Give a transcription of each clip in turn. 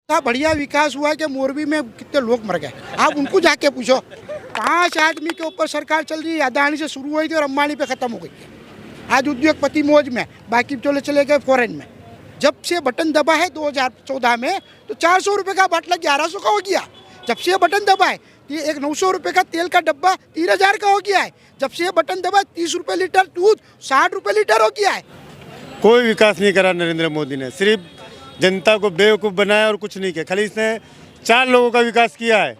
इतना बढ़िया विकास हुआ है कि मोरबी में कितने लोग मर गए, आप उनको जाके पूछो। 5 आदमी के ऊपर सरकार चल रही है, अदानी से शुरू हुई थी और अंबानी पे ख़त्म हो गई है। आज उद्योगपति मौज में, बाकी चले गए फॉरेन में। जब से बटन दबा है 2014 में तो 400 रुपये का बाटला 1100 का हो गया। जब से बटन दबा है एक 900 रुपये का तेल का डब्बा 3000 का हो गया है। जब से बटन दबा 30 रुपये लीटर दूध 60 रुपये लीटर हो गया है। कोई विकास नहीं करा नरेंद्र मोदी ने, सिर्फ जनता को बेवकूफ़ बनाया और कुछ नहीं किया। खाली इसने 4 लोगों का विकास किया है,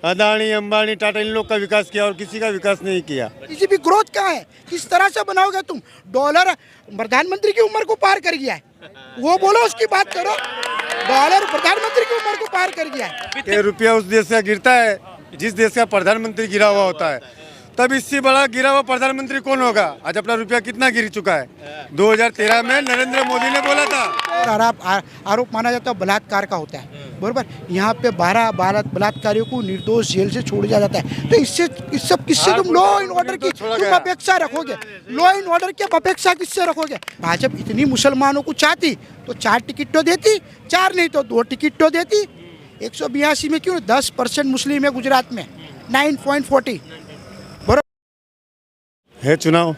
अदानी अंबानी टाटा, इन लोग का विकास किया और किसी का विकास नहीं किया। बीजेपी ग्रोथ कहाँ है, किस तरह से बनाओगे तुम? डॉलर प्रधानमंत्री की उम्र को पार कर गया है, वो बोलो, उसकी बात करो। डॉलर प्रधानमंत्री की उम्र को पार कर गया है। ये रुपया उस देश का गिरता है जिस देश का प्रधानमंत्री गिरा हुआ होता है, तब इससे बड़ा गिरा हुआ प्रधानमंत्री कौन होगा? आज अपना रुपया कितना गिर चुका है? 2013 में नरेंद्र मोदी ने बोला था। और आरोप माना जाता है बलात्कार का होता है, बरोबर। यहाँ पे 12 बलात्कारियों को निर्दोष जेल से छोड़ दिया जाता है। तो इससे किससे तुम लॉ एंड ऑर्डर की तुम अपेक्षा रखोगे? लॉ एंड ऑर्डर की अपेक्षा किससे रखोगे? भाजपा इतनी मुसलमानों को चाहती तो 4 टिकट तो देती, 4 नहीं तो 2 टिकट तो देती। 182 में क्यों 10% मुस्लिम है गुजरात में, 9.40 है। चुनाव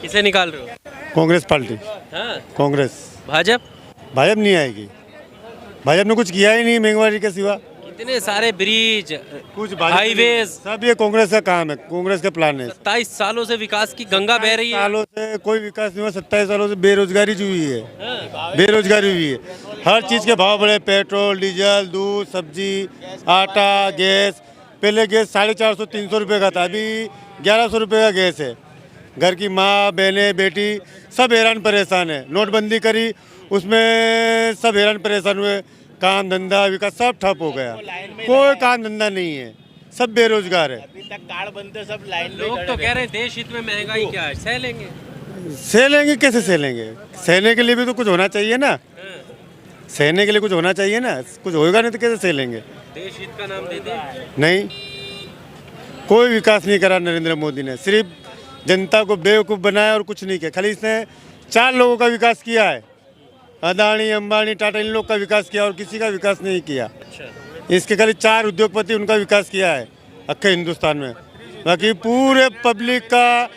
किसे निकाल रहे हो? कांग्रेस पार्टी। हाँ? कांग्रेस। भाजपा नहीं आएगी, भाजपा ने कुछ किया ही नहीं महंगाई के सिवा। इतने सारे ब्रिज, कुछ हाईवेज, सब ये कांग्रेस का काम है, कांग्रेस के प्लान है। 27 सालों से विकास की गंगा बह रही है। सालों से कोई विकास नहीं हुआ, 27 सालों से बेरोजगारी जो हुई है, बेरोजगारी हुई है। हर चीज़ के भाव बढ़े, पेट्रोल, डीजल, दूध, सब्जी, आटा, गैस। पहले गैस 450 300 रुपये का था, अभी 1100 रुपये का गैस है। घर की माँ, बहनें, बेटी सब हैरान परेशान है। नोटबंदी करी, उसमें सब हैरान परेशान हुए। काम धंधा विकास सब ठप हो गया, कोई काम धंधा नहीं है, सब बेरोजगार है। अभी तक कार्ड बनते सब लाइन में लोग तो कह रहे हैं देश हित में महंगाई क्या है, सह लेंगे। सहलेंगे कैसे सहलेंगे? सहने के लिए भी तो कुछ होना चाहिए ना, सहने के लिए कुछ होना चाहिए ना, कुछ होगा नहीं तो कैसे सहलेंगे? देश हित का नाम दे दे। नहीं, कोई विकास नहीं करा नरेंद्र मोदी ने, सिर्फ जनता को बेवकूफ़ बनाया और कुछ नहीं किया। खाली इसने 4 लोगों का विकास किया है, अदानी अंबानी टाटा, इन लोग का विकास किया और किसी का विकास नहीं किया। इसके खाली 4 उद्योगपति उनका विकास किया है अक्खे हिंदुस्तान में, बाकी पूरे पब्लिक का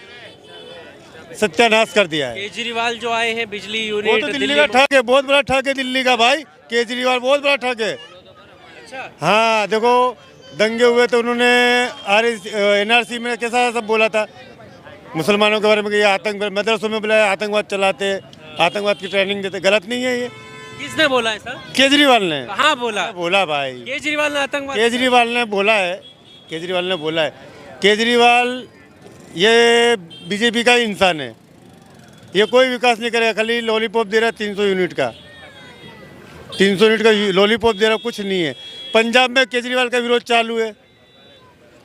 सत्यानाश कर दिया है। केजरीवाल जो आए हैं बिजली वो यूनिट, तो दिल्ली का ठग है, बहुत बड़ा ठग है दिल्ली का भाई। केजरीवाल बहुत बड़ा ठग है। अच्छा, हाँ, देखो दंगे हुए तो उन्होंने NRC में कैसा सब बोला था मुसलमानों के बारे में कि ये आतंक, मदरसों में बोला आतंकवाद चलाते, आतंकवाद की ट्रेनिंग देते। गलत नहीं है ये? किसने बोला है सर? केजरीवाल ने। कहाँ बोला? बोला भाई, केजरीवाल ने आतंकवाद, केजरीवाल ने बोला है, केजरीवाल ने बोला है। केजरीवाल ये बीजेपी का ही इंसान है, ये कोई विकास नहीं करेगा, खाली लॉलीपॉप दे रहा है 300 यूनिट का, 300 यूनिट का लॉलीपॉप दे रहा, कुछ नहीं है। पंजाब में केजरीवाल का विरोध चालू है,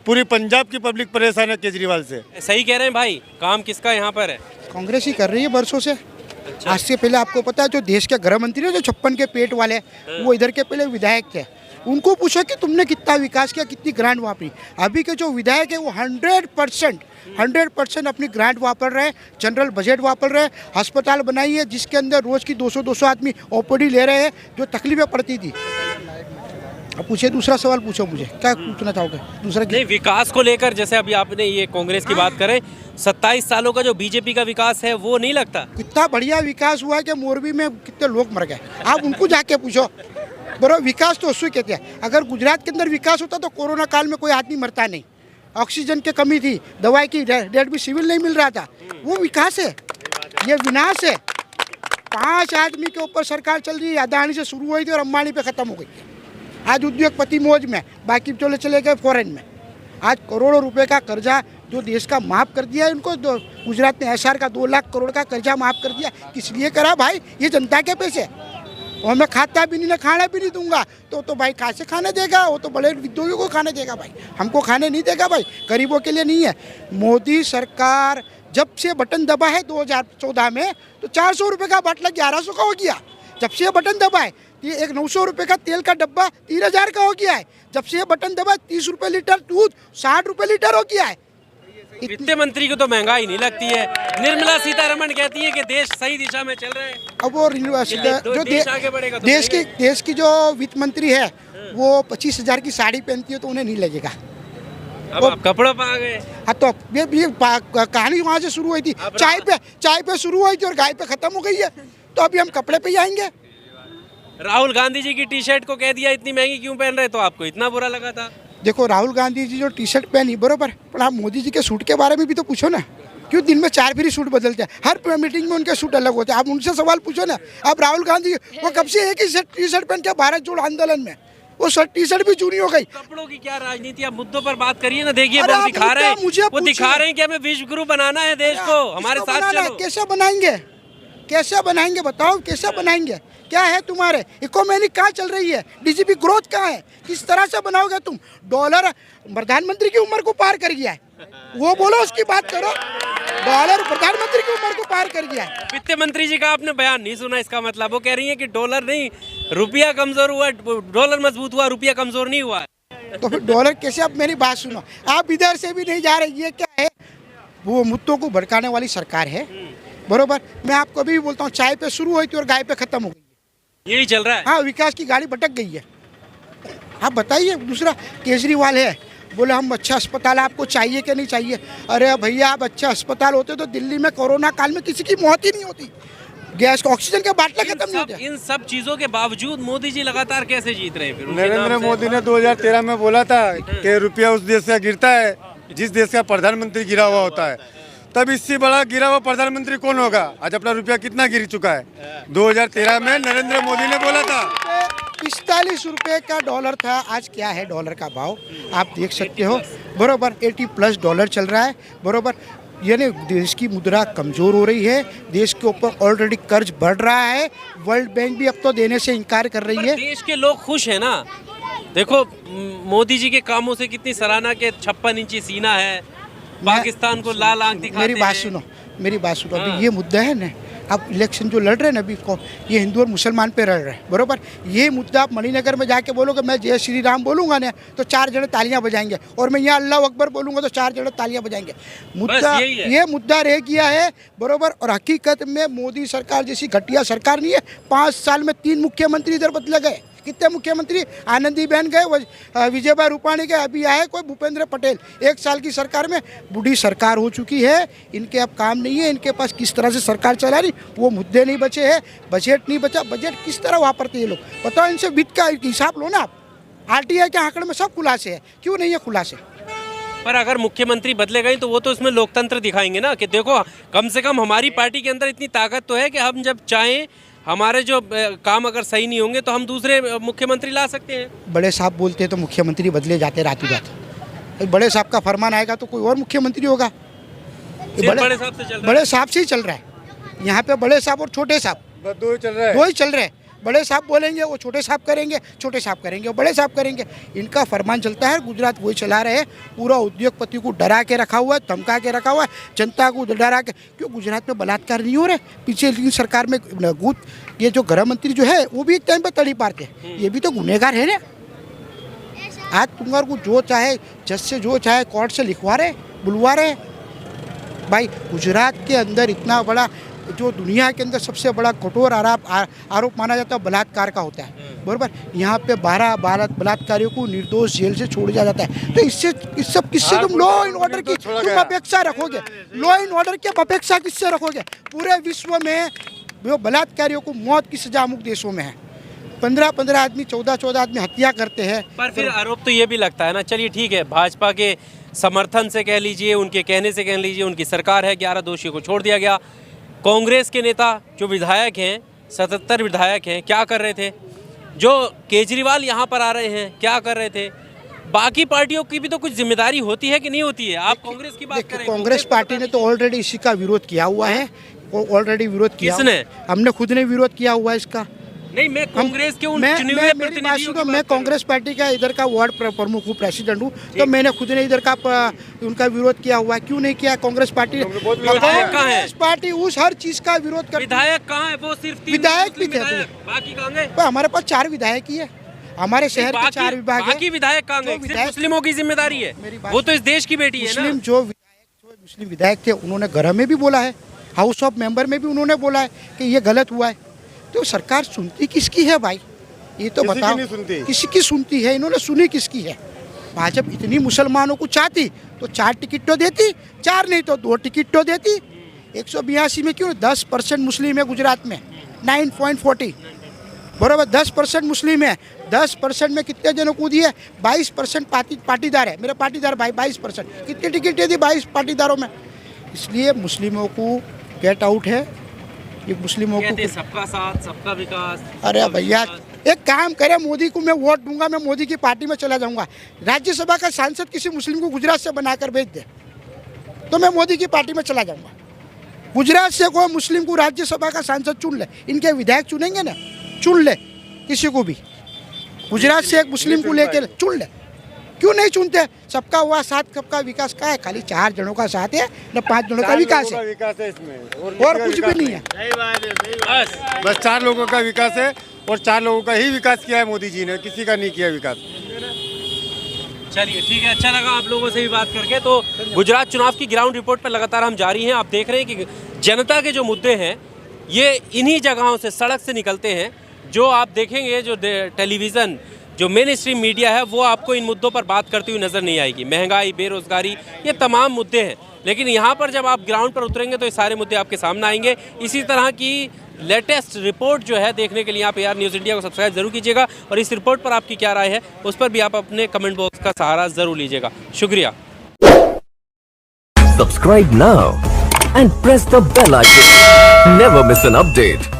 पूरी पंजाब की पब्लिक परेशान है केजरीवाल से। सही कह रहे हैं भाई, काम किसका यहाँ पर है? कांग्रेस ही कर रही है बरसों से। आज से पहले आपको पता है जो देश के गृह मंत्री है, जो 56 के पेट वाले, वो इधर के पहले विधायक थे। उनको पूछो कि तुमने कितना विकास किया, कितनी ग्रांट वापरी। अभी के जो विधायक है वो 100% अपनी ग्रांट वापर रहे, जनरल बजट वापर रहे, अस्पताल बनाई है जिसके अंदर रोज़ की 200 आदमी OPD ले रहे हैं, जो तकलीफें पड़ती थी। अब पूछे, दूसरा सवाल पूछो, मुझे क्या पूछना चाहोगे? दूसरा नहीं, विकास को लेकर जैसे अभी आपने ये कांग्रेस की बात करें, 27 सालों का जो बीजेपी का विकास है वो नहीं लगता? कितना बढ़िया विकास हुआ है कि मोरबी में कितने लोग मर गए, आप उनको जाके पूछो। बरो विकास तो उसको कहते हैं। अगर गुजरात के अंदर विकास होता तो कोरोना काल में कोई आदमी मरता नहीं, ऑक्सीजन की कमी थी, दवाई की रेट भी सिविल नहीं मिल रहा था। वो विकास है, ये विनाश है। 5 आदमी के ऊपर सरकार चल रही है, अदानी से शुरू हुई थी और अंबानी पे ख़त्म हो गई। आज उद्योगपति मौज में, बाकी चले गए फॉरेन में। आज करोड़ों रुपए का कर्जा जो देश का माफ़ कर दिया है उनको, गुजरात ने SR का 2 लाख करोड़ का कर्जा माफ़ कर दिया। किस लिए करा भाई? ये जनता के पैसे, और मैं खाता भी नहीं, ना खाना भी नहीं दूंगा तो भाई कहाँ से खाने देगा? वो तो बड़े उद्योगियों को खाने देगा भाई, हमको खाने नहीं देगा भाई, गरीबों के लिए नहीं है। मोदी सरकार जब से बटन दबा है 2014 में तो 400 रुपये का बाटला 1100 का हो गया। जब से बटन दबा है एक 900 रुपये का तेल का डब्बा 3000 का हो गया है। जब से बटन दबा 30 रुपये लीटर दूध 60 रुपये लीटर हो गया है। वित्त मंत्री को तो महंगाई नहीं लगती है। निर्मला सीतारमण कहती है कि देश सही दिशा में चल रहा है। अब वो जो देश की जो वित्त मंत्री है वो 25,000 की साड़ी पहनती है तो उन्हें नहीं लगेगा। अब आप कपड़ों पर आ गए। हाँ तो ये कहानी वहाँ से शुरू हुई थी, चाय पे शुरू हुई थी और गाय पे खत्म हो गई है, तो अभी हम कपड़े पे ही आएंगे। राहुल गांधी जी की टी शर्ट को कह दिया इतनी महंगी क्यों पहन रहे, तो आपको इतना बुरा लगा था। देखो राहुल गांधी जी जो टी शर्ट पहनी बरोबर, पर आप मोदी जी के सूट के बारे में भी तो पूछो ना, क्यों दिन में 4 फिर सूट बदलते हैं, हर मीटिंग में उनके सूट अलग होते हैं। आप उनसे सवाल पूछो ना। आप राहुल गांधी वो कब से एक ही टी शर्ट पहन के भारत जोड़ो आंदोलन में, वो टी शर्ट भी चूनी हो गई। कपड़ों की क्या राजनीति, आप मुद्दों पर बात करिए ना। देखिए वो दिखा रहे हैं, वो दिखा रहे हैं कि हमें विश्व गुरु बनाना है देश को, हमारे साथ चलो। कैसे बनाएंगे, कैसे बनाएंगे बताओ, कैसे बनाएंगे? क्या है तुम्हारे इकोनॉमी कहाँ चल रही है, डीजीपी ग्रोथ कहाँ है, किस तरह से बनाओगे तुम? डॉलर प्रधानमंत्री की उम्र को पार कर गया है, वो बोलो उसकी बात करो। डॉलर प्रधानमंत्री की उम्र को पार कर गया है। वित्त मंत्री जी का आपने बयान नहीं सुना, इसका मतलब वो कह रही है कि डॉलर नहीं, रुपया कमजोर हुआ, डॉलर मजबूत हुआ, रुपया कमजोर नहीं हुआ। तो फिर डॉलर कैसे? आप मेरी बात सुनो, आप इधर से भी नहीं जा रहे, ये क्या है? वो मुद्दों को भड़काने वाली सरकार है, बरोबर। मैं आपको अभी बोलता हूँ, चाय पे शुरू हुई थी और गाय पे खत्म हो गई, यही चल रहा है। हाँ, विकास की गाड़ी भटक गई है। आप बताइए। दूसरा केजरीवाल है, बोले हम अच्छा अस्पताल आपको चाहिए कि नहीं चाहिए? अरे भैया, आप अच्छा अस्पताल होते तो दिल्ली में कोरोना काल में किसी की मौत ही नहीं होती, गैस ऑक्सीजन के बाटले खत्म नहीं होते। इन सब चीजों के बावजूद मोदी जी लगातार कैसे जीत रहे हैं? फिर नरेंद्र मोदी ने 2013 में बोला था कि रुपया उस देश का गिरता है जिस देश का प्रधानमंत्री गिरा हुआ होता है। तब इससे बड़ा गिरा हुआ प्रधानमंत्री कौन होगा? आज अपना रुपया कितना गिर चुका है? 2013 में नरेंद्र मोदी ने बोला था 45 रुपये का डॉलर था, आज क्या है डॉलर का भाव आप देख सकते हो, बरोबर। 80+ डॉलर चल रहा है, बरोबर। यानी देश की मुद्रा कमज़ोर हो रही है, देश के ऊपर ऑलरेडी कर्ज बढ़ रहा है, वर्ल्ड बैंक भी अब तो देने से इनकार कर रही है। देश के लोग खुश हैं ना। देखो मोदी जी के कामों से कितनी सराहना के 56 इंची सीना है, पाकिस्तान को लाल आंख दिखाते हैं। मेरी बात सुनो, अभी ये मुद्दा है ना, अब इलेक्शन जो लड़ रहे हैं ना अभी को, ये हिंदू और मुसलमान पे लड़ रहे हैं, बरोबर। ये मुद्दा आप मणिनगर में जाके बोलोगे मैं जय श्री राम बोलूंगा ना तो 4 जने तालियां बजाएंगे, और मैं यहाँ अल्लाह अकबर बोलूंगा तो 4 जने तालियां बजाएंगे। मुद्दा ये मुद्दा रह गया है, बरोबर। और हकीकत में मोदी सरकार जैसी घटिया सरकार नहीं है। 5 साल में 3 मुख्यमंत्री इधर बदले गए। कितने मुख्यमंत्री? आनंदीबेन गए, विजय भाई रूपाणी गए, अभी आए कोई भूपेंद्र पटेल। 1 साल की सरकार में बूढ़ी सरकार हो चुकी है, इनके अब काम नहीं है, इनके पास किस तरह से सरकार चला रही, वो मुद्दे नहीं बचे हैं, बजट नहीं बचा। बजट किस तरह वापरते ये लोग, बताओ। इनसे वित्त का हिसाब लो ना आप। RTI के आंकड़े में सब खुलासे है, क्यों नहीं है खुलासे? पर अगर मुख्यमंत्री बदले गए तो वो तो इसमें लोकतंत्र दिखाएंगे ना, कि देखो कम से कम हमारी पार्टी के अंदर इतनी ताकत तो है कि हम जब चाहें हमारे जो काम अगर सही नहीं होंगे तो हम दूसरे मुख्यमंत्री ला सकते हैं। बड़े साहब बोलते हैं तो मुख्यमंत्री बदले जाते रातों रात। बड़े साहब का फरमान आएगा तो कोई और मुख्यमंत्री होगा। बड़े साहब से चल रहा है, बड़े साहब से ही चल रहा है यहाँ पे। बड़े साहब और छोटे साहब दो ही चल रहा है, 2 ही चल रहे हैं। बड़े साहब बोलेंगे वो छोटे साहब करेंगे, छोटे साहब करेंगे वो बड़े साहब करेंगे। इनका फरमान चलता है, गुजरात वही चला रहे हैं। पूरा उद्योगपति को डरा के रखा हुआ है, धमका के रखा हुआ है, जनता को डरा के। क्यों गुजरात में बलात्कार नहीं हो रहे? पीछे सरकार में ये जो गृह मंत्री जो है वो भी एक टाइम पर तड़ी पारते हैं, ये भी तो गुनहगार है ना। आज तुम्हारे को जो चाहे जज से जो चाहे कोर्ट से लिखवा रहे, बुलवा रहे। भाई गुजरात के अंदर इतना बड़ा, जो दुनिया के अंदर सबसे बड़ा कठोर आरोप माना जाता है बलात्कार का होता है, बराबर। यहाँ पे 12 बलात्कारियों को निर्दोष जेल से छोड़ दिया जाता है। तो इससे इस सब किससे तुम लॉ एंड ऑर्डर की तुम अपेक्षा रखोगे? लॉ एंड ऑर्डर की अपेक्षा किससे रखोगे? पूरे विश्व में जो बलात्कारियों को मौत की सजा अमुक देशों में है। 15-15 आदमी, 14-14 आदमी हत्या करते हैं। पर फिर आरोप तो ये भी लगता है ना, चलिए ठीक है, भाजपा के समर्थन से कह लीजिए, उनके कहने से कह लीजिए, उनकी सरकार है, 11 दोषियों को छोड़ दिया गया। कांग्रेस के नेता जो विधायक हैं, 77 विधायक हैं, क्या कर रहे थे? जो केजरीवाल यहाँ पर आ रहे हैं, क्या कर रहे थे? बाकी पार्टियों की भी तो कुछ जिम्मेदारी होती है कि नहीं होती है? आप कांग्रेस की बात करें। कांग्रेस पार्टी ने तो ऑलरेडी इसी का विरोध किया हुआ है, ऑलरेडी विरोध किया। किसने? हमने खुद ने विरोध किया हुआ है इसका। नहीं, मैं कांग्रेस के उन चुने हुए प्रतिनिधियों की मैं कांग्रेस पार्टी का इधर का वार्ड प्रमुख हूँ, प्रेसिडेंट हूँ, तो मैंने खुद ने इधर का उनका विरोध किया हुआ है। क्यों नहीं किया? कांग्रेस पार्टी कांग्रेस पार्टी उस हर चीज का विरोध करती है। विधायक कहाँ है? वो सिर्फ 3 विधायक भी थे, बाकी कहाँ गए? हमारे पास 4 विधायक ही है, हमारे शहर के 4 विभाग है। बाकी विधायक कहाँ गए? सिर्फ मुस्लिमों की जिम्मेदारी है, वो तो इस देश की बेटी है ना। मुस्लिम जो मुस्लिम विधायक थे, उन्होंने घर में भी बोला है, हाउस ऑफ मेंबर में भी उन्होंने बोला है कि ये गलत हुआ है। तो सरकार सुनती किसकी है भाई, ये तो किसी की बताओ। नहीं सुनती। किसी की सुनती है, इन्होंने सुनी किसकी है। भाजपा इतनी मुसलमानों को चाहती तो 4 टिकट तो देती, 4 नहीं तो 2 टिकट तो देती। 182 में क्यों 10% मुस्लिम है गुजरात में, 9.40 बराबर 10% मुस्लिम है। 10% में कितने जनों को दिए, 22% पाटीदार है, मेरे पाटीदार भाई 22%। कितनी टिकट दे दी 22 पाटीदारों में। इसलिए मुस्लिमों को गेट आउट है, ये मुस्लिमों कहते हैं को। सबका साथ सबका विकास। अरे सबका भैया विकास। एक काम करे, मोदी को मैं वोट दूंगा, मैं मोदी की पार्टी में चला जाऊंगा। राज्यसभा का सांसद किसी मुस्लिम को गुजरात से बनाकर भेज दे तो मैं मोदी की पार्टी में चला जाऊंगा। गुजरात से कोई मुस्लिम को राज्यसभा का सांसद चुन ले, इनके विधायक चुनेंगे ना, चुन ले किसी को भी, गुजरात से एक मुस्लिम को लेके चुन ले। क्यों नहीं चुनते? सबका हुआ साथ, सबका विकास का है, खाली 4 जनों का साथ है न 5 जनों का विकास है, विकास है इसमें और कुछ भी नहीं है। सही बात है, सही बात है। बस बस 4 लोगों का विकास है और 4 लोगों का ही विकास किया है मोदी जी ने, किसी का नहीं किया विकास। चलिए ठीक है, अच्छा लगा आप लोगों से भी बात करके। तो गुजरात चुनाव की ग्राउंड रिपोर्ट पर लगातार हम जारी हैं। आप देख रहे हैं कि जनता के जो मुद्दे हैं ये इन्हीं जगहों से, सड़क से निकलते हैं। जो आप देखेंगे, जो टेलीविज़न, जो मेन स्ट्रीम मीडिया है, वो आपको इन मुद्दों पर बात करती हुई नज़र नहीं आएगी। महंगाई, बेरोज़गारी, ये तमाम मुद्दे हैं। लेकिन यहाँ पर जब आप ग्राउंड पर उतरेंगे तो ये सारे मुद्दे आपके सामने आएंगे। इसी तरह की लेटेस्ट रिपोर्ट जो है देखने के लिए आप AR न्यूज़ इंडिया को सब्सक्राइब जरूर कीजिएगा। और इस रिपोर्ट पर आपकी क्या राय है उस पर भी आप अपने कमेंट बॉक्स का सहारा ज़रूर लीजिएगा। शुक्रिया। Subscribe now and press the bell icon. Never miss an update.